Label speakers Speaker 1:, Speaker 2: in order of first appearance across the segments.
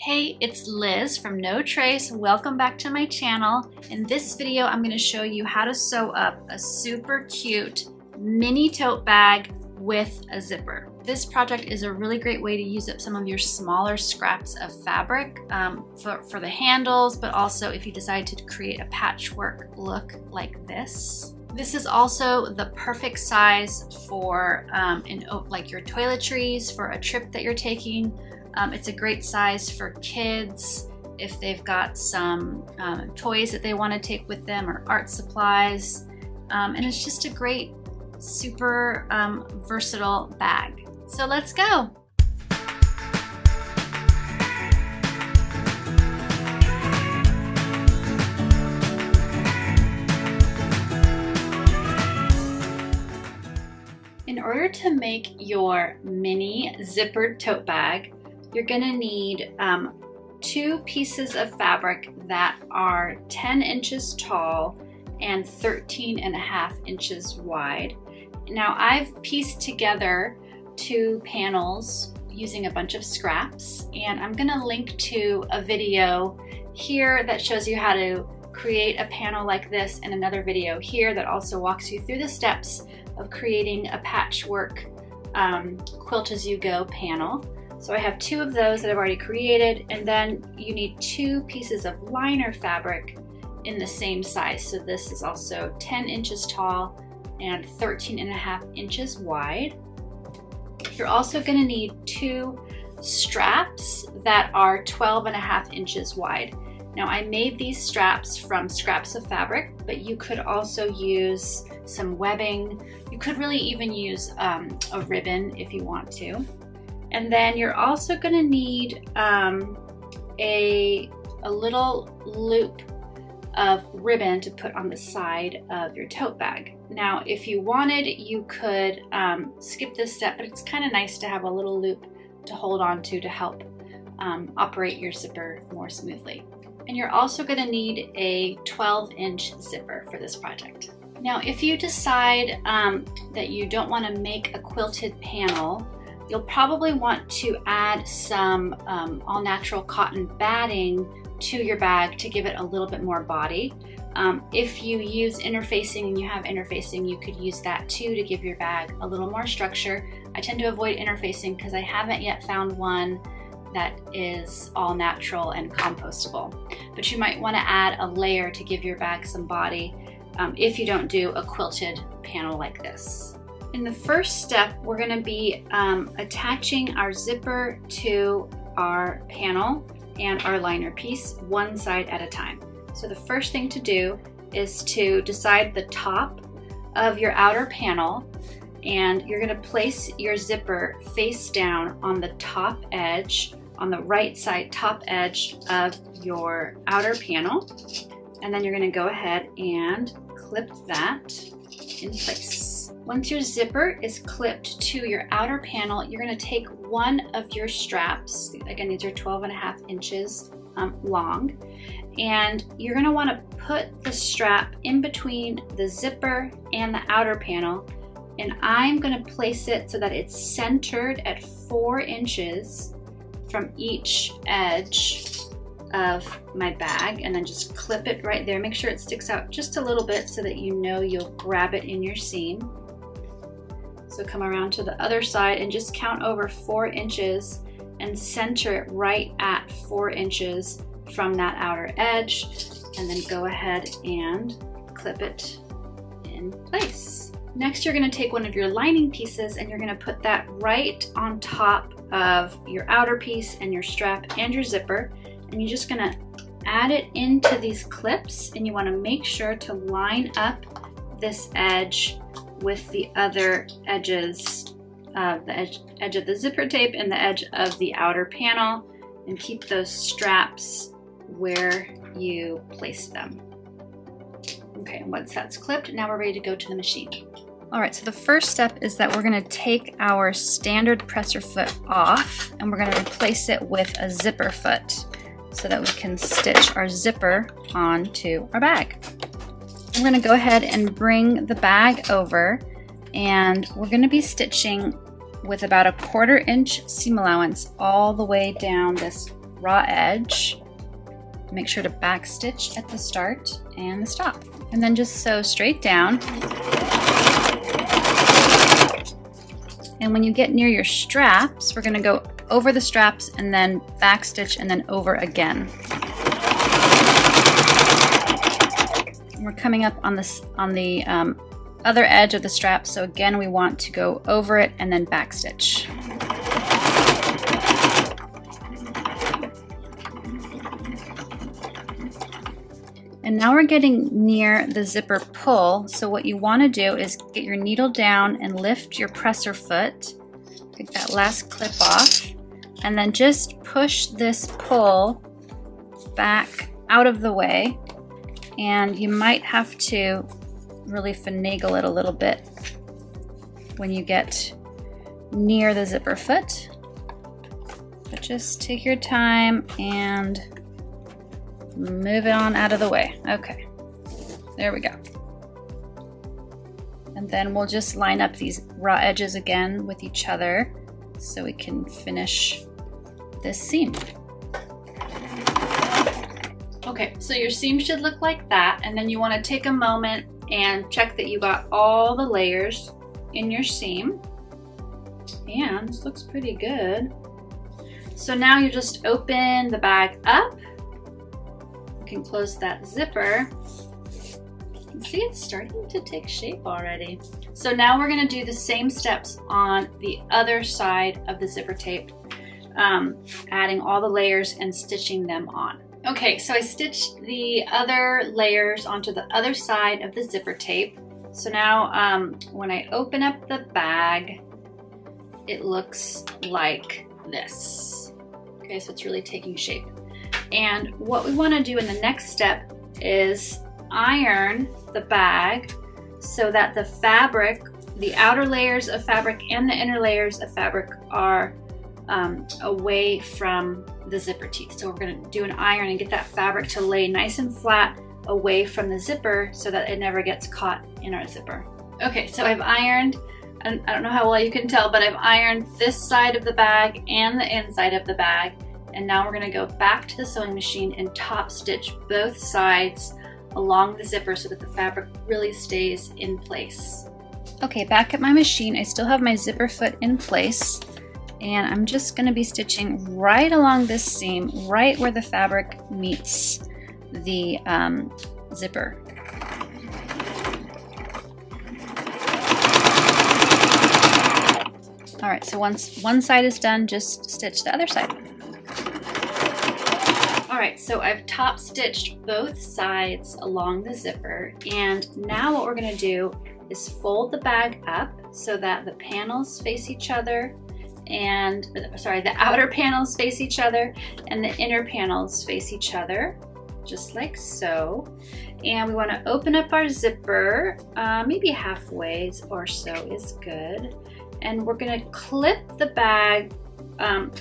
Speaker 1: Hey, it's Liz from No Trace. Welcome back to my channel. In this video, I'm going to show you how to sew up a super cute mini tote bag with a zipper. This project is a really great way to use up some of your smaller scraps of fabric for the handles, but also if you decide to create a patchwork look like this. This is also the perfect size for like your toiletries for a trip that you're taking. It's a great size for kids if they've got some toys that they want to take with them or art supplies. And it's just a great, super versatile bag. So let's go. In order to make your mini zippered tote bag, you're gonna need 2 pieces of fabric that are 10 inches tall and 13.5 inches wide. Now I've pieced together 2 panels using a bunch of scraps, and I'm gonna link to a video here that shows you how to create a panel like this, and another video here that also walks you through the steps of creating a patchwork quilt as you go panel. So I have 2 of those that I've already created, and then you need 2 pieces of liner fabric in the same size. So this is also 10 inches tall and 13.5 inches wide. You're also going to need 2 straps that are 12.5 inches wide. Now I made these straps from scraps of fabric, but you could also use some webbing. You could really even use a ribbon if you want to. And then you're also going to need a little loop of ribbon to put on the side of your tote bag. Now if you wanted, you could skip this step, but it's kind of nice to have a little loop to hold on to help operate your zipper more smoothly. And you're also going to need a 12-inch zipper for this project. Now if you decide that you don't want to make a quilted panel, you'll probably want to add some all-natural cotton batting to your bag to give it a little bit more body. If you use interfacing and you have interfacing, you could use that too to give your bag a little more structure. I tend to avoid interfacing because I haven't yet found one that is all natural and compostable. But you might want to add a layer to give your bag some body if you don't do a quilted panel like this. In the first step, we're going to be attaching our zipper to our panel and our liner piece one side at a time. So the first thing to do is to decide the top of your outer panel, and you're going to place your zipper face down on the top edge, on the right side top edge of your outer panel, and then you're going to go ahead and clip that in place. Once your zipper is clipped to your outer panel, you're going to take one of your straps, again these are 12.5 inches long, and you're going to want to put the strap in between the zipper and the outer panel, and I'm going to place it so that it's centered at 4 inches from each edge of my bag, and then just clip it right there. Make sure it sticks out just a little bit so that you know you'll grab it in your seam. So come around to the other side and just count over 4 inches and center it right at 4 inches from that outer edge, and then go ahead and clip it in place. Next, you're going to take one of your lining pieces and you're going to put that right on top of your outer piece and your strap and your zipper, and you're just going to add it into these clips, and you want to make sure to line up this edge with the other edges, the edge of the zipper tape and the edge of the outer panel, and keep those straps where you placed them. Okay, once that's clipped, now we're ready to go to the machine. All right, so the first step is that we're going to take our standard presser foot off, and we're going to replace it with a zipper foot so that we can stitch our zipper onto our bag. I'm going to go ahead and bring the bag over, and we're going to be stitching with about a 1/4 inch seam allowance all the way down this raw edge. Make sure to back stitch at the start and the stop. And then just sew straight down. And when you get near your straps, we're gonna go over the straps and then back stitch and then over again. And we're coming up on the other edge of the strap, so again we want to go over it and then back stitch. And now we're getting near the zipper pull, so what you want to do is get your needle down and lift your presser foot, take that last clip off, and then just push this pull back out of the way. And you might have to really finagle it a little bit when you get near the zipper foot. But just take your time and move it on out of the way. Okay, there we go. And then we'll just line up these raw edges again with each other so we can finish this seam. Okay, so your seam should look like that, and then you want to take a moment and check that you got all the layers in your seam. And this looks pretty good. So now you just open the bag up. You can close that zipper. You can see it's starting to take shape already. So now we're going to do the same steps on the other side of the zipper tape, adding all the layers and stitching them on. Okay, so I stitched the other layers onto the other side of the zipper tape. So now when I open up the bag, it looks like this. Okay, so it's really taking shape. And what we want to do in the next step is iron the bag so that the fabric, the outer layers of fabric and the inner layers of fabric are away from the zipper teeth. So we're going to do an iron and get that fabric to lay nice and flat away from the zipper so that it never gets caught in our zipper. Okay, so I've ironed, and I don't know how well you can tell, but I've ironed this side of the bag and the inside of the bag. And now we're going to go back to the sewing machine and top stitch both sides along the zipper so that the fabric really stays in place. Okay, back at my machine, I still have my zipper foot in place. And I'm just going to be stitching right along this seam, right where the fabric meets the zipper. All right, so once one side is done, just stitch the other side. All right, so I've top stitched both sides along the zipper, and now what we're going to do is fold the bag up so that the panels face each other, and the outer panels face each other and the inner panels face each other, just like so. And we want to open up our zipper, maybe halfway or so is good. And we're going to clip the bag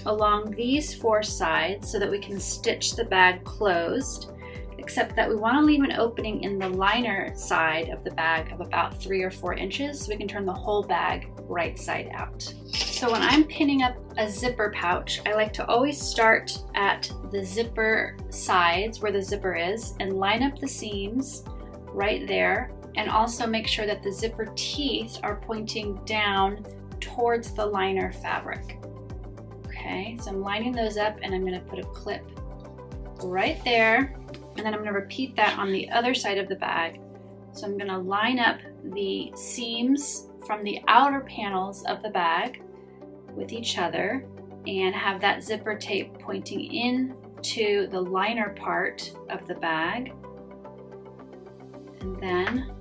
Speaker 1: along these four sides so that we can stitch the bag closed, except that we want to leave an opening in the liner side of the bag of about 3 or 4 inches so we can turn the whole bag right side out. So when I'm pinning up a zipper pouch, I like to always start at the zipper sides where the zipper is and line up the seams right there, and also make sure that the zipper teeth are pointing down towards the liner fabric. Okay, so I'm lining those up and I'm going to put a clip right there, and then I'm going to repeat that on the other side of the bag. So I'm going to line up the seams from the outer panels of the bag with each other and have that zipper tape pointing in to the liner part of the bag, and then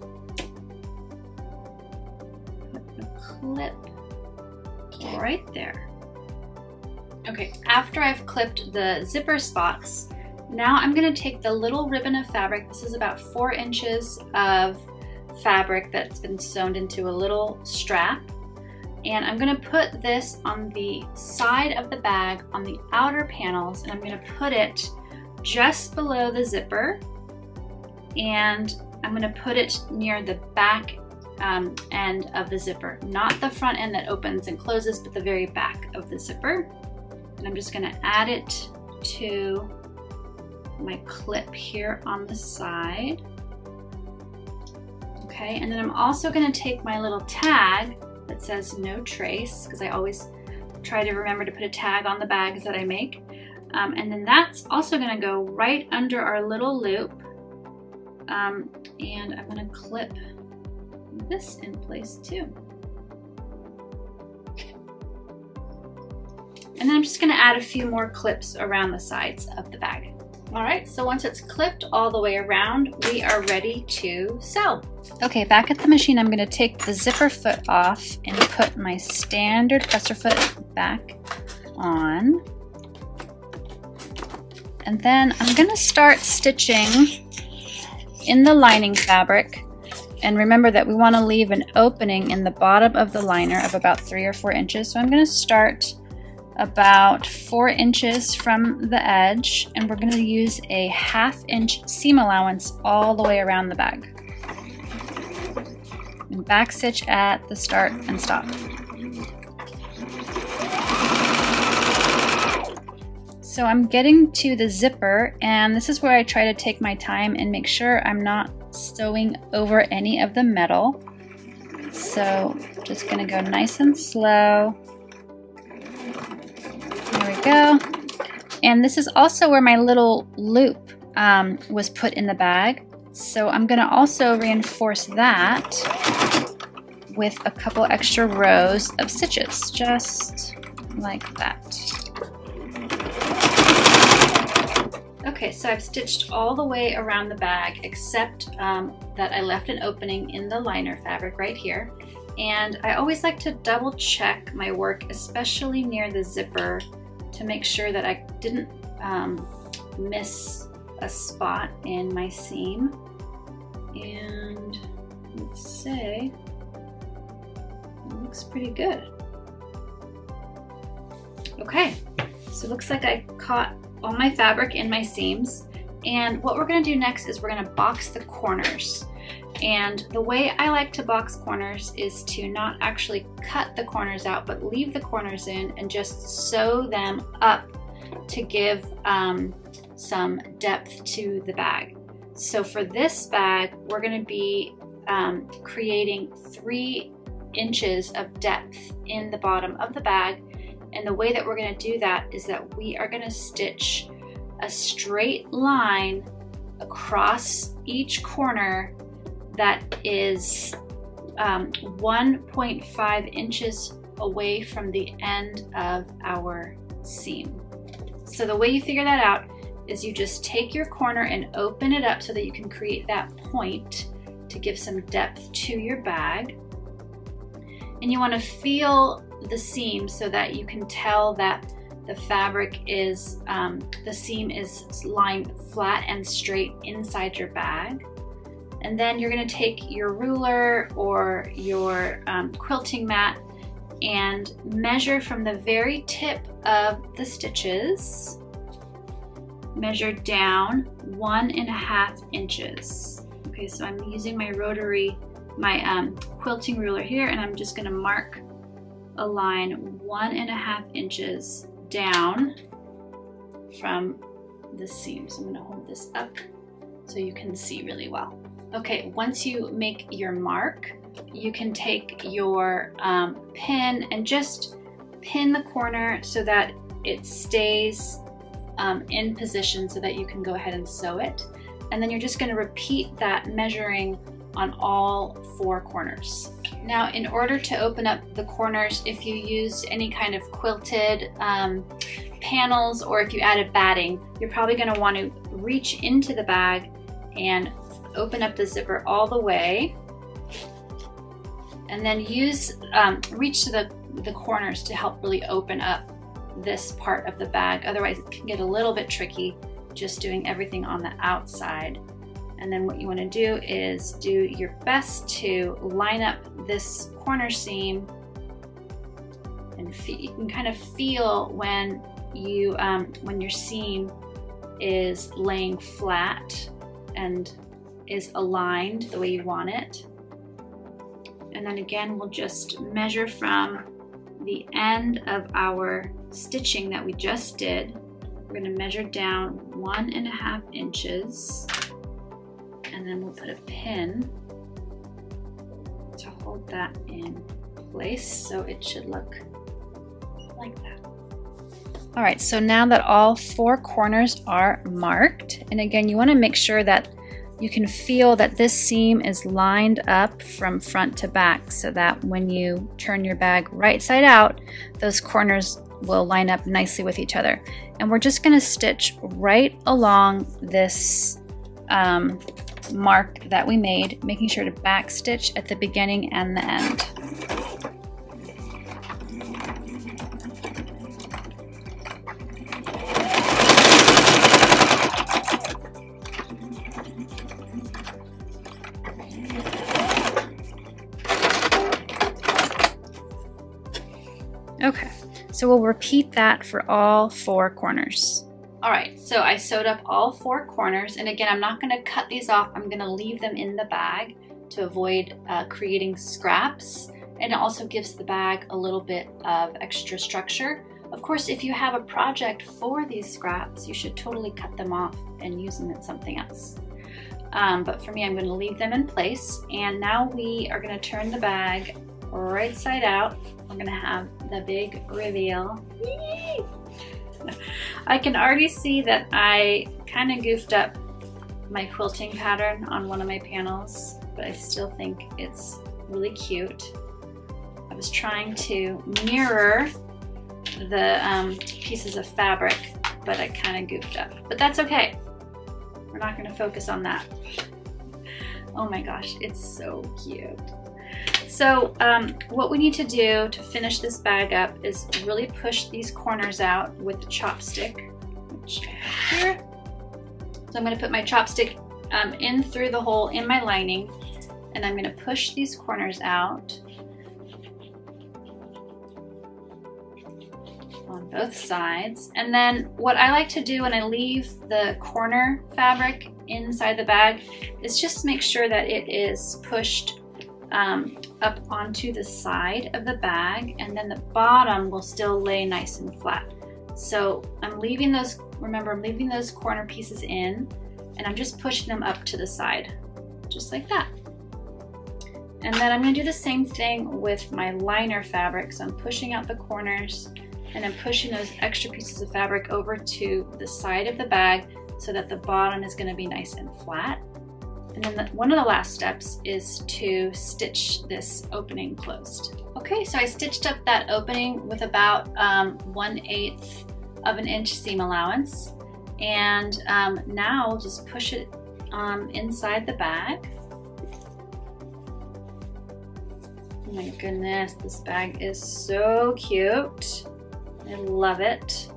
Speaker 1: put a clip right there. Okay, after I've clipped the zipper spots, now I'm going to take the little ribbon of fabric. This is about 4 inches of fabric that's been sewn into a little strap, and I'm going to put this on the side of the bag on the outer panels, and I'm going to put it just below the zipper, and I'm going to put it near the back end of the zipper, not the front end that opens and closes, but the very back of the zipper. And I'm just going to add it to my clip here on the side. Okay, and then I'm also going to take my little tag that says no trace, because I always try to remember to put a tag on the bags that I make. And then that's also going to go right under our little loop. And I'm going to clip this in place too. And then I'm just going to add a few more clips around the sides of the bag. All right, so once it's clipped all the way around, we are ready to sew. Okay, back at the machine, I'm going to take the zipper foot off and put my standard presser foot back on. And then I'm going to start stitching in the lining fabric. And remember that we want to leave an opening in the bottom of the liner of about 3 or 4 inches. So I'm going to start about 4 inches from the edge, and we're going to use a 1/2 inch seam allowance all the way around the bag. And back stitch at the start and stop. So I'm getting to the zipper, and this is where I try to take my time and make sure I'm not sewing over any of the metal. So just going to go nice and slow. There we go. And this is also where my little loop was put in the bag. So I'm going to also reinforce that with a couple extra rows of stitches, just like that. Okay, so I've stitched all the way around the bag except that I left an opening in the liner fabric right here. And I always like to double check my work, especially near the zipper, to make sure that I didn't miss a spot in my seam. And let's say it looks pretty good. Okay, so it looks like I caught all my fabric in my seams. And what we're going to do next is we're going to box the corners. And the way I like to box corners is to not actually cut the corners out, but leave the corners in and just sew them up to give some depth to the bag. So for this bag, we're going to be creating 3 inches of depth in the bottom of the bag. And the way that we're going to do that is that we are going to stitch a straight line across each corner that is 1.5 inches away from the end of our seam. So the way you figure that out is you just take your corner and open it up so that you can create that point to give some depth to your bag. And you want to feel the seam so that you can tell that the fabric is, the seam is lying flat and straight inside your bag. And then you're going to take your ruler or your quilting mat and measure from the very tip of the stitches, measure down 1.5 inches. Okay, so I'm using my rotary, my quilting ruler here, and I'm just going to mark a line 1.5 inches down from the seam. So I'm going to hold this up so you can see really well. Okay, once you make your mark, you can take your pin and just pin the corner so that it stays in position so that you can go ahead and sew it. And then you're just going to repeat that measuring on all 4 corners. Now, in order to open up the corners, if you use any kind of quilted panels or if you added batting, you're probably going to want to reach into the bag and open up the zipper all the way, and then use reach to the corners to help really open up this part of the bag. Otherwise it can get a little bit tricky just doing everything on the outside. And then what you want to do is do your best to line up this corner seam, and you can kind of feel when you when your seam is laying flat and is aligned the way you want it. And then again, we'll just measure from the end of our stitching that we just did. We're we're going to measure down 1.5 inches, and then we'll put a pin to hold that in place, so it should look like that. All right, so now that all 4 corners are marked, and again, you want to make sure that you can feel that this seam is lined up from front to back, so that when you turn your bag right side out, those corners will line up nicely with each other. And we're just going to stitch right along this mark that we made, making sure to back stitch at the beginning and the end. Okay, so we'll repeat that for all 4 corners. All right, so I sewed up all 4 corners, and again, I'm not going to cut these off. I'm going to leave them in the bag to avoid creating scraps, and it also gives the bag a little bit of extra structure. Of course, if you have a project for these scraps, you should totally cut them off and use them in something else. But for me, I'm going to leave them in place, and now we are going to turn the bag right side out. We're going to have the big reveal. I can already see that I kind of goofed up my quilting pattern on one of my panels, but I still think it's really cute. I was trying to mirror the pieces of fabric, but I kind of goofed up. But that's okay. We're not going to focus on that. Oh my gosh, it's so cute. So what we need to do to finish this bag up is really push these corners out with the chopstick, which I have here. So I'm going to put my chopstick in through the hole in my lining, and I'm going to push these corners out on both sides. And then what I like to do when I leave the corner fabric inside the bag is just make sure that it is pushed up onto the side of the bag, and then the bottom will still lay nice and flat. So I'm leaving those, remember, I'm leaving those corner pieces in, and I'm just pushing them up to the side, just like that. And then I'm going to do the same thing with my liner fabric. So I'm pushing out the corners, and I'm pushing those extra pieces of fabric over to the side of the bag so that the bottom is going to be nice and flat. And then one of the last steps is to stitch this opening closed. Okay, so I stitched up that opening with about 1/8 of an inch seam allowance. And now I'll just push it inside the bag. Oh my goodness, this bag is so cute. I love it.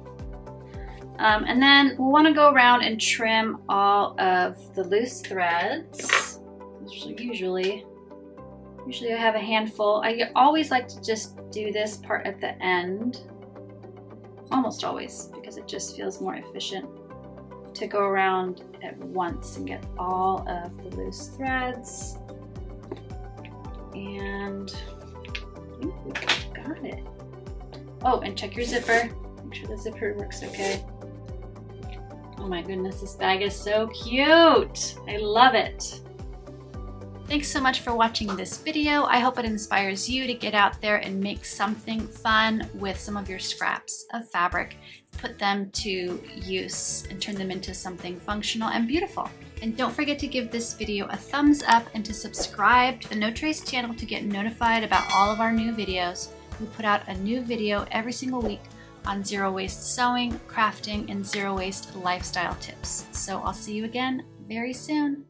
Speaker 1: And then we'll want to go around and trim all of the loose threads. Usually I have a handful. I always like to just do this part at the end. Almost always, because it just feels more efficient to go around at once and get all of the loose threads. And ooh, got it. Oh, and check your zipper. Make sure the zipper works okay. Oh my goodness, this bag is so cute. I love it. Thanks so much for watching this video. I hope it inspires you to get out there and make something fun with some of your scraps of fabric. Put them to use and turn them into something functional and beautiful. And don't forget to give this video a thumbs up and to subscribe to the No Trace channel to get notified about all of our new videos. We put out a new video every single week on zero waste sewing, crafting, and zero waste lifestyle tips. So I'll see you again very soon.